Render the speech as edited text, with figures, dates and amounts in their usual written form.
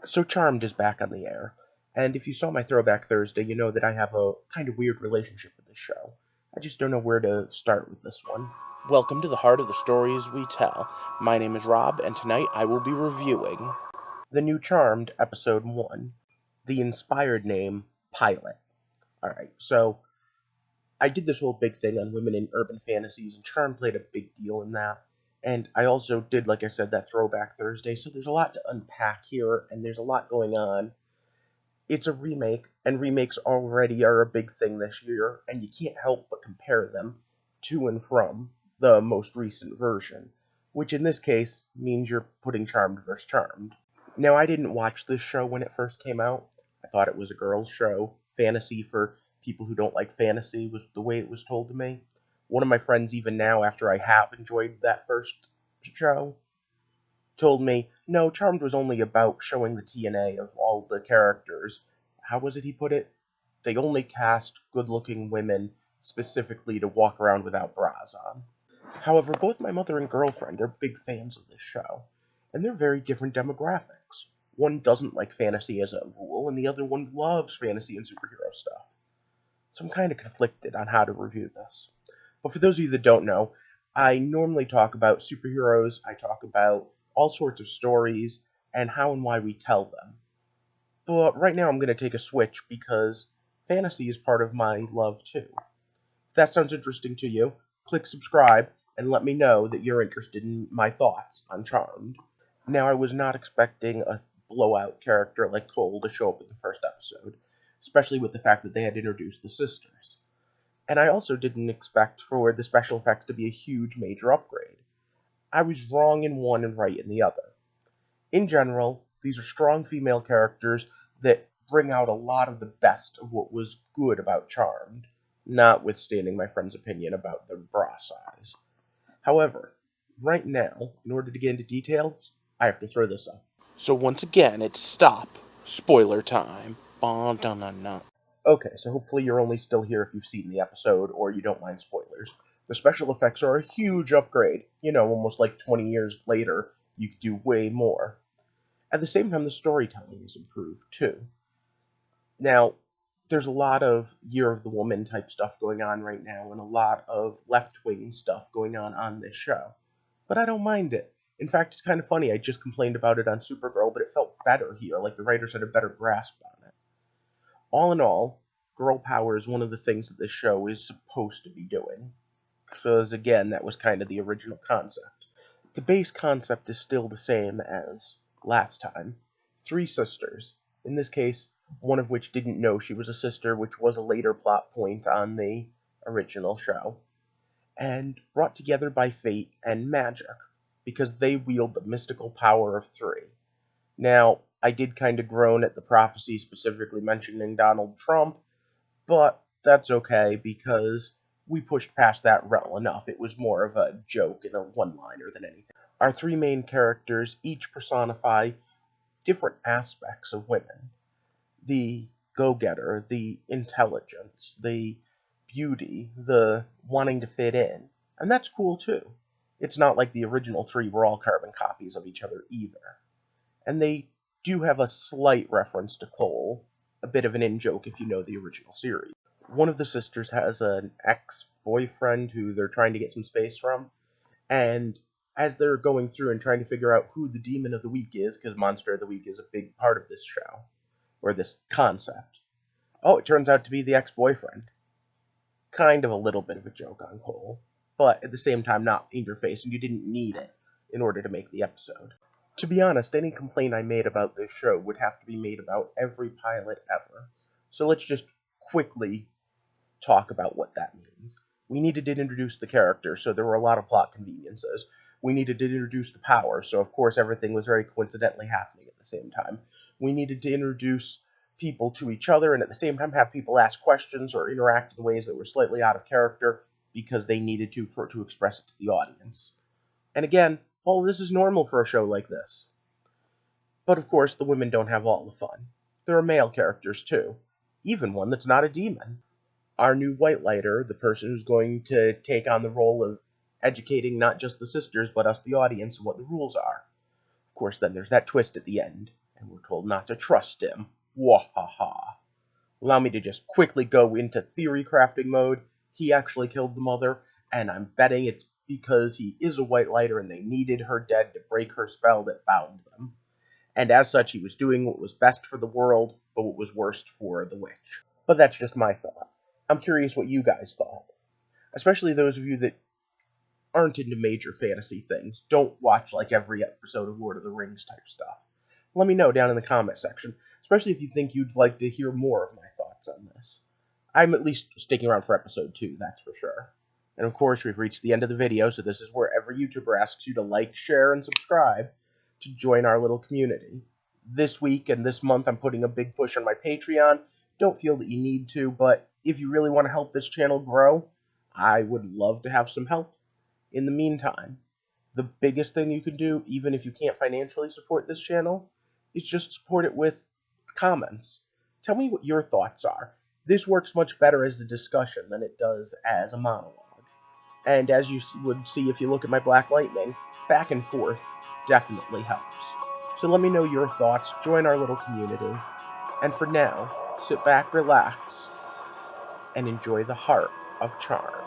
So Charmed is back on the air, and if you saw my Throwback Thursday, you know that I have a kind of weird relationship with this show. I just don't know where to start with this one. Welcome to the heart of the stories we tell. My name is Rob, and tonight I will be reviewing. The new Charmed, Episode 1, the inspired name, Pilot. Alright, so I did this whole big thing on women in urban fantasies, and Charmed played a big deal in that. And I also did, like I said, that Throwback Thursday, so there's a lot to unpack here, and there's a lot going on. It's a remake, and remakes already are a big thing this year, and you can't help but compare them to and from the most recent version, which in this case means you're putting Charmed vs. Charmed. Now, I didn't watch this show when it first came out. I thought it was a girls' show. Fantasy for people who don't like fantasy was the way it was told to me. One of my friends, even now, after I have enjoyed that first show, told me, no, Charmed was only about showing the TNA of all the characters. How was it he put it? They only cast good-looking women specifically to walk around without bras on. However, both my mother and girlfriend are big fans of this show, and they're very different demographics. One doesn't like fantasy as a rule, and the other one loves fantasy and superhero stuff. So I'm kind of conflicted on how to review this. But for those of you that don't know, I normally talk about superheroes, I talk about all sorts of stories, and how and why we tell them. But right now I'm going to take a switch because fantasy is part of my love too. If that sounds interesting to you, click subscribe and let me know that you're interested in my thoughts on Charmed. Now, I was not expecting a blowout character like Cole to show up in the first episode, especially with the fact that they had introduced the sisters. And I also didn't expect for the special effects to be a huge major upgrade. I was wrong in one and right in the other. In general, these are strong female characters that bring out a lot of the best of what was good about Charmed, notwithstanding my friend's opinion about the bra size. However, right now, in order to get into details, I have to throw this up. So once again, it's stop. Spoiler time. Ba-da-na-na. Okay, so hopefully you're only still here if you've seen the episode or you don't mind spoilers. The special effects are a huge upgrade. Almost like 20 years later, you could do way more. At the same time, the storytelling is improved, too. Now, there's a lot of Year of the Woman type stuff going on right now, and a lot of left-wing stuff going on this show. But I don't mind it. In fact, it's kind of funny. I just complained about it on Supergirl, but it felt better here, like the writers had a better grasp on it. All in all, girl power is one of the things that this show is supposed to be doing. Because, again, that was kind of the original concept. The base concept is still the same as last time. Three sisters. In this case, one of which didn't know she was a sister, which was a later plot point on the original show. And brought together by fate and magic, because they wield the mystical power of three. Now, I did kind of groan at the prophecy specifically mentioning Donald Trump, but that's okay because we pushed past that well enough. It was more of a joke and a one-liner than anything. Our three main characters each personify different aspects of women. The go-getter, the intelligence, the beauty, the wanting to fit in. And that's cool too. It's not like the original three were all carbon copies of each other either. And they do have a slight reference to Cole, a bit of an in-joke if you know the original series. One of the sisters has an ex-boyfriend who they're trying to get some space from, and as they're going through and trying to figure out who the Demon of the Week is, because Monster of the Week is a big part of this show, or this concept, it turns out to be the ex-boyfriend. Kind of a little bit of a joke on Cole, but at the same time not in your face, and you didn't need it in order to make the episode. To be honest, any complaint I made about this show would have to be made about every pilot ever. So let's just quickly talk about what that means. We needed to introduce the character, so there were a lot of plot conveniences. We needed to introduce the power, so of course everything was very coincidentally happening at the same time. We needed to introduce people to each other, and at the same time have people ask questions or interact in ways that were slightly out of character because they needed to express it to the audience. And again, all of this is normal for a show like this. But of course, the women don't have all the fun. There are male characters too, even one that's not a demon. Our new Whitelighter, the person who's going to take on the role of educating not just the sisters, but us, the audience, on what the rules are. Of course, then there's that twist at the end. and we're told not to trust him. Wahaha. Allow me to just quickly go into theory crafting mode. He actually killed the mother, and I'm betting it's because he is a White Lighter and they needed her dead to break her spell that bound them. And as such, he was doing what was best for the world, but what was worst for the witch. But that's just my thought. I'm curious what you guys thought. Especially those of you that aren't into major fantasy things, don't watch like every episode of Lord of the Rings type stuff. Let me know down in the comment section, especially if you think you'd like to hear more of my thoughts on this. I'm at least sticking around for episode 2, that's for sure. And of course, we've reached the end of the video, so this is where every YouTuber asks you to like, share, and subscribe to join our little community. This week and this month, I'm putting a big push on my Patreon. Don't feel that you need to, but if you really want to help this channel grow, I would love to have some help. In the meantime, the biggest thing you can do, even if you can't financially support this channel, is just support it with comments. Tell me what your thoughts are. This works much better as a discussion than it does as a monologue. And as you would see if you look at my Black Lightning, back and forth definitely helps. So let me know your thoughts, join our little community, and for now, sit back, relax, and enjoy the Heart of Charm.